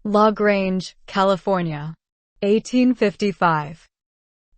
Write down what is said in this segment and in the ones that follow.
La Grange, California. 1855.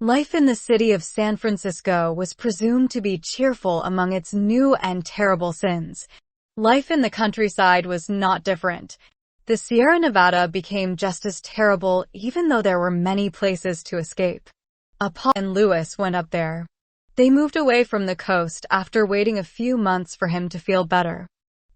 Life in the city of San Francisco was presumed to be cheerful among its new and terrible sins. Life in the countryside was not different. The Sierra Nevada became just as terrible, even though there were many places to escape. Paul and Louis went up there. They moved away from the coast after waiting a few months for him to feel better.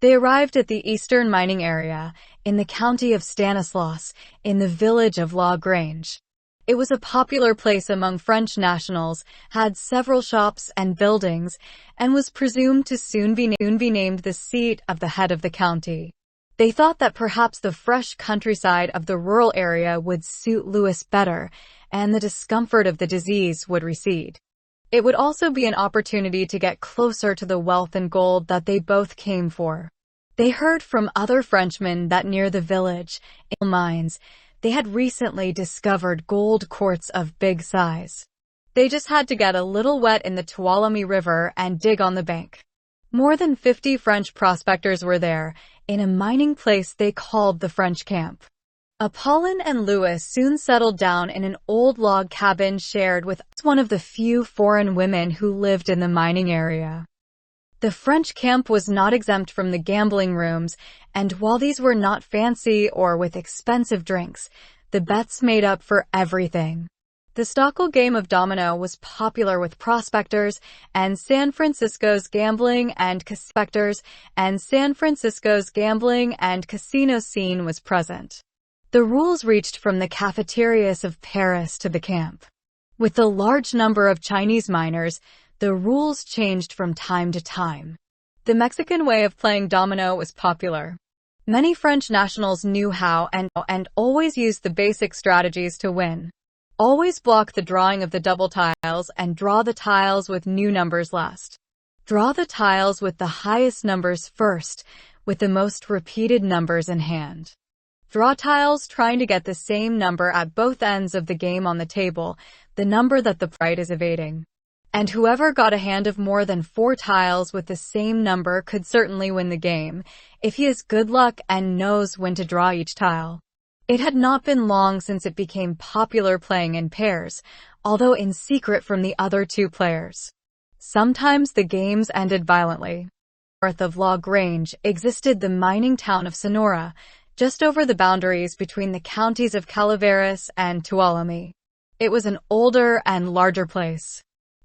They arrived at the eastern mining area, in the county of Stanislaus, in the village of La Grange. It was a popular place among French nationals, had several shops and buildings, and was presumed to soon be named the seat of the head of the county. They thought that perhaps the fresh countryside of the rural area would suit Louis better, and the discomfort of the disease would recede. It would also be an opportunity to get closer to the wealth and gold that they both came for. They heard from other Frenchmen that near the village, in mines, they had recently discovered gold quartz of big size. They just had to get a little wet in the Tuolumne River and dig on the bank. More than 50 French prospectors were there, in a mining place they called the French camp. Apollon and Louis soon settled down in an old log cabin shared with one of the few foreign women who lived in the mining area. The French camp was not exempt from the gambling rooms, and while these were not fancy or with expensive drinks, the bets made up for everything. The stockel game of domino was popular with prospectors, and San Francisco's gambling and casino scene was present. The rules reached from the cafeterias of Paris to the camp. With the large number of Chinese miners, the rules changed from time to time. The Mexican way of playing domino was popular. Many French nationals knew how and always used the basic strategies to win. Always block the drawing of the double tiles and draw the tiles with new numbers last. Draw the tiles with the highest numbers first, with the most repeated numbers in hand. Draw tiles trying to get the same number at both ends of the game on the table, the number that the right is evading. And whoever got a hand of more than 4 tiles with the same number could certainly win the game, if he has good luck and knows when to draw each tile. It had not been long since it became popular playing in pairs, although in secret from the other 2 players. Sometimes the games ended violently. North of La Grange existed the mining town of Sonora, just over the boundaries between the counties of Calaveras and Tuolumne. It was an older and larger place.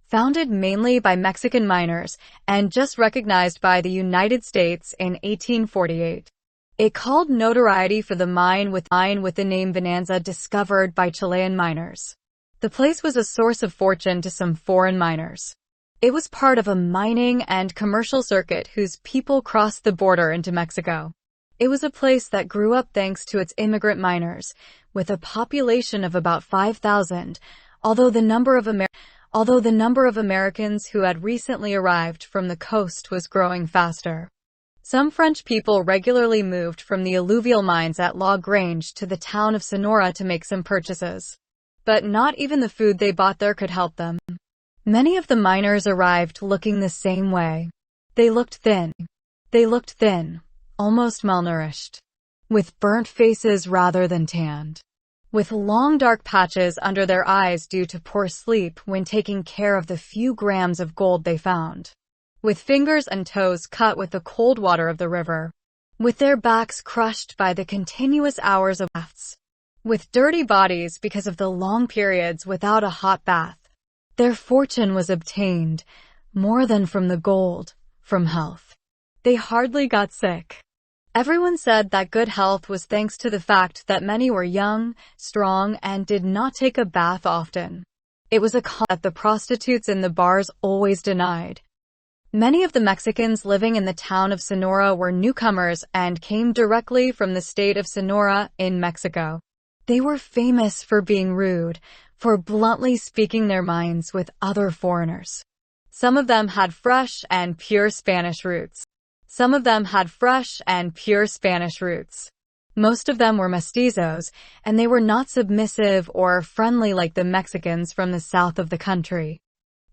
Founded mainly by Mexican miners, and just recognized by the United States in 1848. It called notoriety for the mine with the name Bonanza discovered by Chilean miners. The place was a source of fortune to some foreign miners. It was part of a mining and commercial circuit whose people crossed the border into Mexico. It was a place that grew up thanks to its immigrant miners, with a population of about 5,000, although the number of Americans who had recently arrived from the coast was growing faster. Some French people regularly moved from the alluvial mines at La Grange to the town of Sonora to make some purchases. But not even the food they bought there could help them. Many of the miners arrived looking the same way. They looked thin, almost malnourished, with burnt faces rather than tanned, with long dark patches under their eyes due to poor sleep when taking care of the few grams of gold they found, with fingers and toes cut with the cold water of the river, with their backs crushed by the continuous hours of baths, with dirty bodies because of the long periods without a hot bath. Their fortune was obtained, more than from the gold, from health. They hardly got sick. Everyone said that good health was thanks to the fact that many were young, strong, and did not take a bath often. It was a con that the prostitutes in the bars always denied. Many of the Mexicans living in the town of Sonora were newcomers and came directly from the state of Sonora in Mexico. They were famous for being rude, for bluntly speaking their minds with other foreigners. Some of them had fresh and pure Spanish roots. Most of them were mestizos, and they were not submissive or friendly like the Mexicans from the south of the country.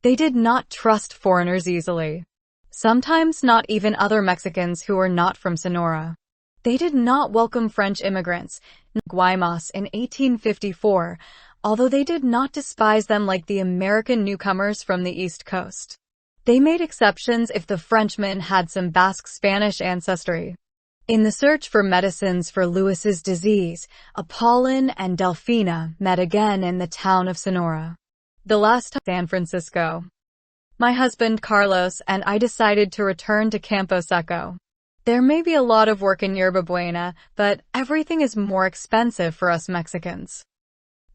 They did not trust foreigners easily. Sometimes not even other Mexicans who were not from Sonora. They did not welcome French immigrants, Guaymas in 1854, although they did not despise them like the American newcomers from the East Coast. They made exceptions if the Frenchmen had some Basque Spanish ancestry. In the search for medicines for Lewis's disease, Apollon and Delphina met again in the town of Sonora. The last time, San Francisco. My husband Carlos and I decided to return to Campo Seco. There may be a lot of work in Yerba Buena, but everything is more expensive for us Mexicans.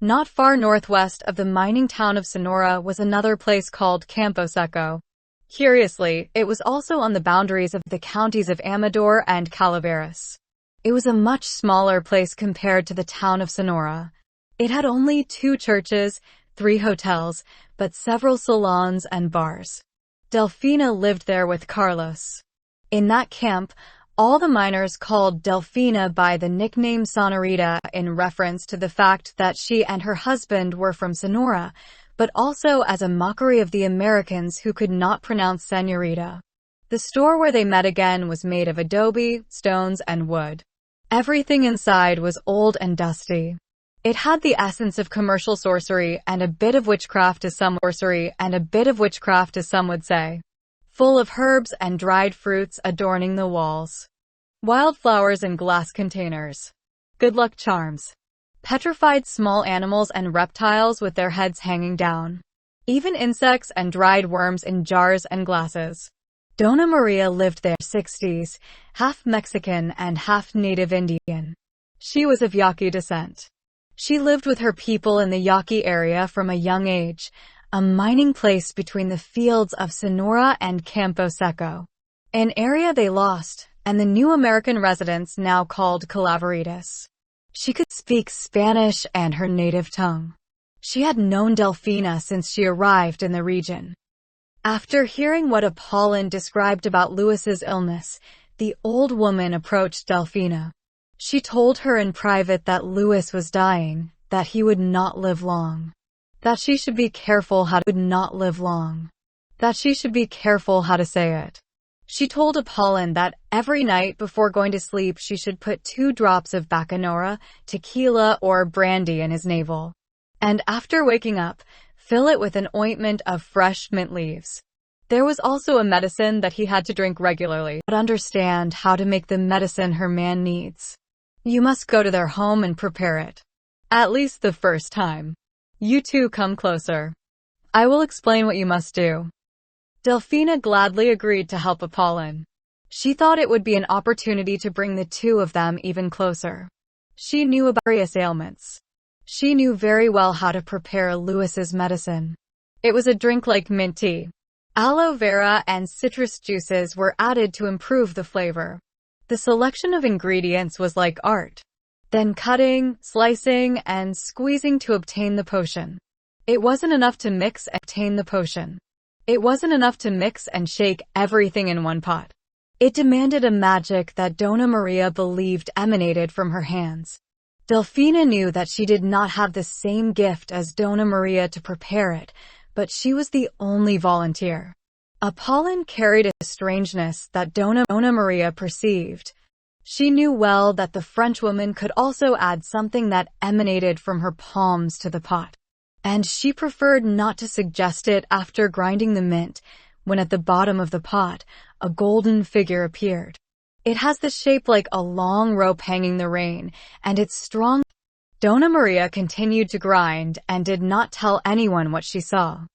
Not far northwest of the mining town of Sonora was another place called Campo Seco. Curiously, it was also on the boundaries of the counties of Amador and Calaveras. It was a much smaller place compared to the town of Sonora. It had only 2 churches, 3 hotels, but several salons and bars. Delphina lived there with Carlos. In that camp, all the miners called Delphina by the nickname Sonorita in reference to the fact that she and her husband were from Sonora, but also as a mockery of the Americans who could not pronounce señorita. The store where they met again was made of adobe, stones, and wood. Everything inside was old and dusty. It had the essence of commercial sorcery and a bit of witchcraft as some would say. Full of herbs and dried fruits adorning the walls. Wildflowers in glass containers. Good luck charms. Petrified small animals and reptiles with their heads hanging down. Even insects and dried worms in jars and glasses. Dona Maria lived there 60s, half Mexican and half native Indian. She was of Yaqui descent. She lived with her people in the Yaqui area from a young age, a mining place between the fields of Sonora and Campo Seco. An area they lost, and the new American residents now called Calaveritas. She could speak Spanish and her native tongue. She had known Delphina since she arrived in the region. After hearing what Apollon described about Lewis's illness, the old woman approached Delphina. She told her in private that Lewis was dying, that he would not live long. That she should be careful how to say it. She told Apollon that every night before going to sleep she should put 2 drops of bacanora, tequila, or brandy in his navel. And after waking up, fill it with an ointment of fresh mint leaves. There was also a medicine that he had to drink regularly, but understand how to make the medicine her man needs. You must go to their home and prepare it. At least the first time. You two come closer. I will explain what you must do. Delphina gladly agreed to help Apollon. She thought it would be an opportunity to bring the 2 of them even closer. She knew about various ailments. She knew very well how to prepare Lewis's medicine. It was a drink like mint tea. Aloe vera and citrus juices were added to improve the flavor. The selection of ingredients was like art. Then cutting, slicing, and squeezing to obtain the potion. It wasn't enough to mix and shake everything in one pot. It demanded a magic that Dona Maria believed emanated from her hands. Delphina knew that she did not have the same gift as Dona Maria to prepare it, but she was the only volunteer. Apollon carried a strangeness that Dona Maria perceived. She knew well that the Frenchwoman could also add something that emanated from her palms to the pot. And she preferred not to suggest it after grinding the mint, when at the bottom of the pot, a golden figure appeared. It has the shape like a long rope hanging the rein, and it's strong. Dona Maria continued to grind and did not tell anyone what she saw.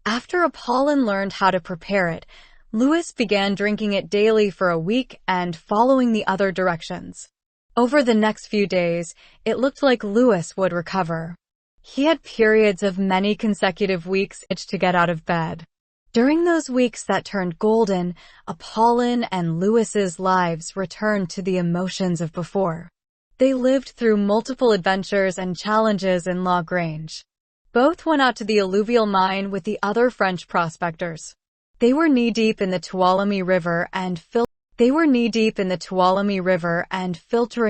After Apollon learned how to prepare it, Lewis began drinking it daily for a week and following the other directions. Over the next few days, it looked like Lewis would recover. He had periods of many consecutive weeks to get out of bed. During those weeks that turned golden, Apollon and Lewis's lives returned to the emotions of before. They lived through multiple adventures and challenges in La Grange. Both went out to the alluvial mine with the other French prospectors. They were knee-deep in the Tuolumne River and filtering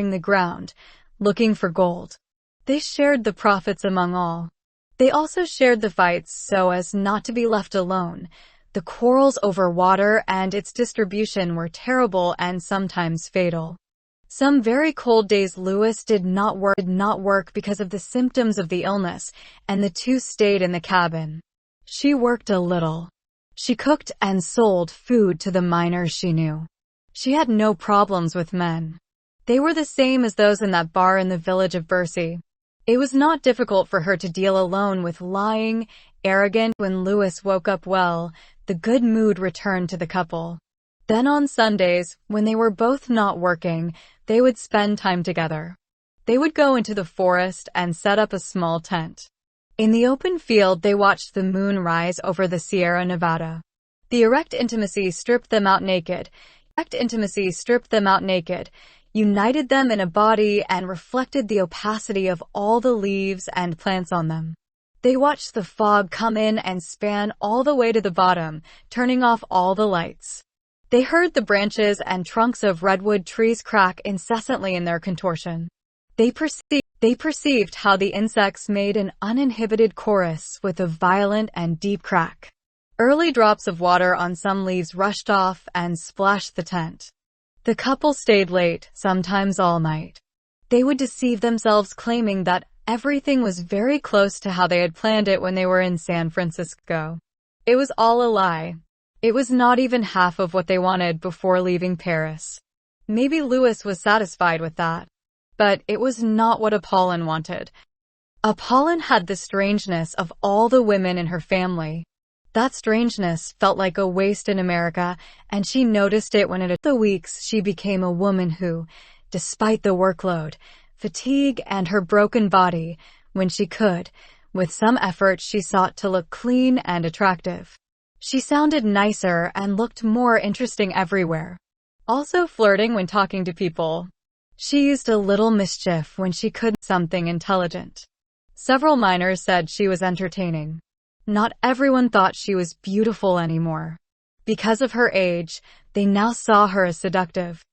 the ground, looking for gold. They shared the profits among all. They also shared the fights so as not to be left alone. The quarrels over water and its distribution were terrible and sometimes fatal. Some very cold days Louis did not work because of the symptoms of the illness, and the two stayed in the cabin. She worked a little. She cooked and sold food to the miners she knew. She had no problems with men. They were the same as those in that bar in the village of Bercy. It was not difficult for her to deal alone with lying, arrogant. When Louis woke up well, the good mood returned to the couple. Then on Sundays, when they were both not working, they would spend time together. They would go into the forest and set up a small tent. In the open field, they watched the moon rise over the Sierra Nevada. The erect intimacy stripped them out naked, united them in a body, and reflected the opacity of all the leaves and plants on them. They watched the fog come in and span all the way to the bottom, turning off all the lights. They heard the branches and trunks of redwood trees crack incessantly in their contortion. They perceived how the insects made an uninhibited chorus with a violent and deep crack. Early drops of water on some leaves rushed off and splashed the tent. The couple stayed late, sometimes all night. They would deceive themselves, claiming that everything was very close to how they had planned it when they were in San Francisco. It was all a lie. It was not even half of what they wanted before leaving Paris. Maybe Louis was satisfied with that. But it was not what Apollon wanted. Apollon had the strangeness of all the women in her family. That strangeness felt like a waste in America, and she noticed it when in the weeks she became a woman who, despite the workload, fatigue, and her broken body, when she could, with some effort she sought to look clean and attractive. She sounded nicer and looked more interesting everywhere. Also flirting when talking to people. She used a little mischief when she could, something intelligent. Several miners said she was entertaining. Not everyone thought she was beautiful anymore. Because of her age, they now saw her as seductive.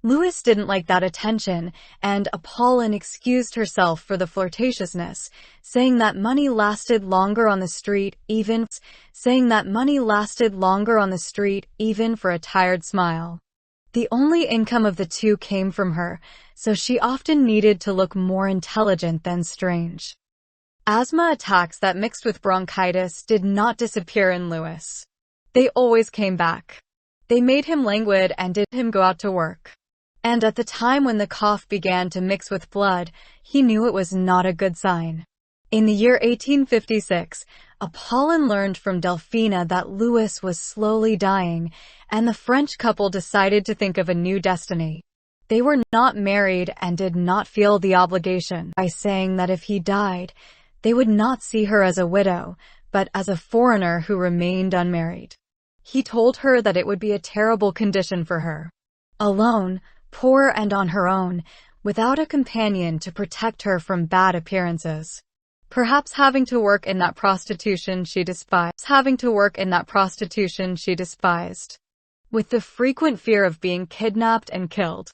Louis didn't like that attention, and Apollon excused herself for the flirtatiousness, saying that money lasted longer on the street even for a tired smile. The only income of the two came from her, so she often needed to look more intelligent than strange. Asthma attacks that mixed with bronchitis did not disappear in Louis. They always came back. They made him languid and did him go out to work. And at the time when the cough began to mix with blood, he knew it was not a good sign. In the year 1856, Apollon learned from Delphina that Louis was slowly dying, and the French couple decided to think of a new destiny. They were not married and did not feel the obligation by saying that if he died, they would not see her as a widow, but as a foreigner who remained unmarried. He told her that it would be a terrible condition for her. Alone, poor and on her own, without a companion to protect her from bad appearances. Perhaps having to work in that prostitution she despised. With the frequent fear of being kidnapped and killed.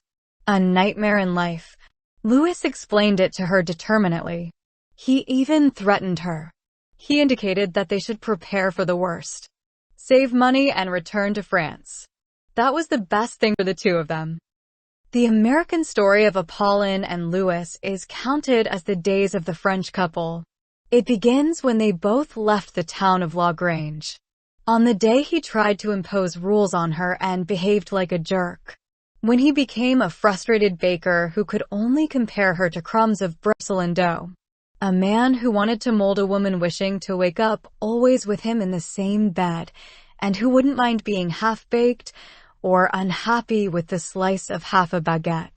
A nightmare in life. Louis explained it to her determinedly. He even threatened her. He indicated that they should prepare for the worst. Save money and return to France. That was the best thing for the two of them. The American story of Apollon and Louis is counted as the days of the French couple. It begins when they both left the town of La Grange. On the day he tried to impose rules on her and behaved like a jerk. When he became a frustrated baker who could only compare her to crumbs of porcelain dough. A man who wanted to mold a woman wishing to wake up always with him in the same bed, and who wouldn't mind being half-baked or unhappy with the slice of half a baguette.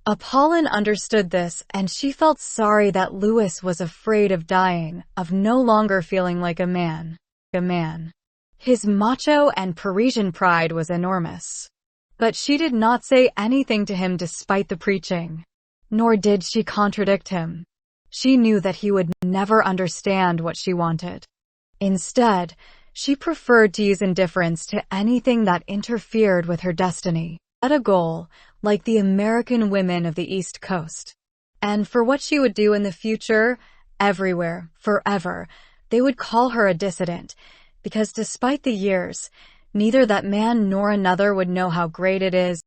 Apollon understood this, and she felt sorry that Louis was afraid of dying, of no longer feeling like a man. His macho and Parisian pride was enormous. But she did not say anything to him despite the preaching. Nor did she contradict him. She knew that he would never understand what she wanted. Instead, she preferred to use indifference to anything that interfered with her destiny. At a goal, like the American women of the East Coast. And for what she would do in the future, everywhere, forever, they would call her a dissident, because despite the years, neither that man nor another would know how great it is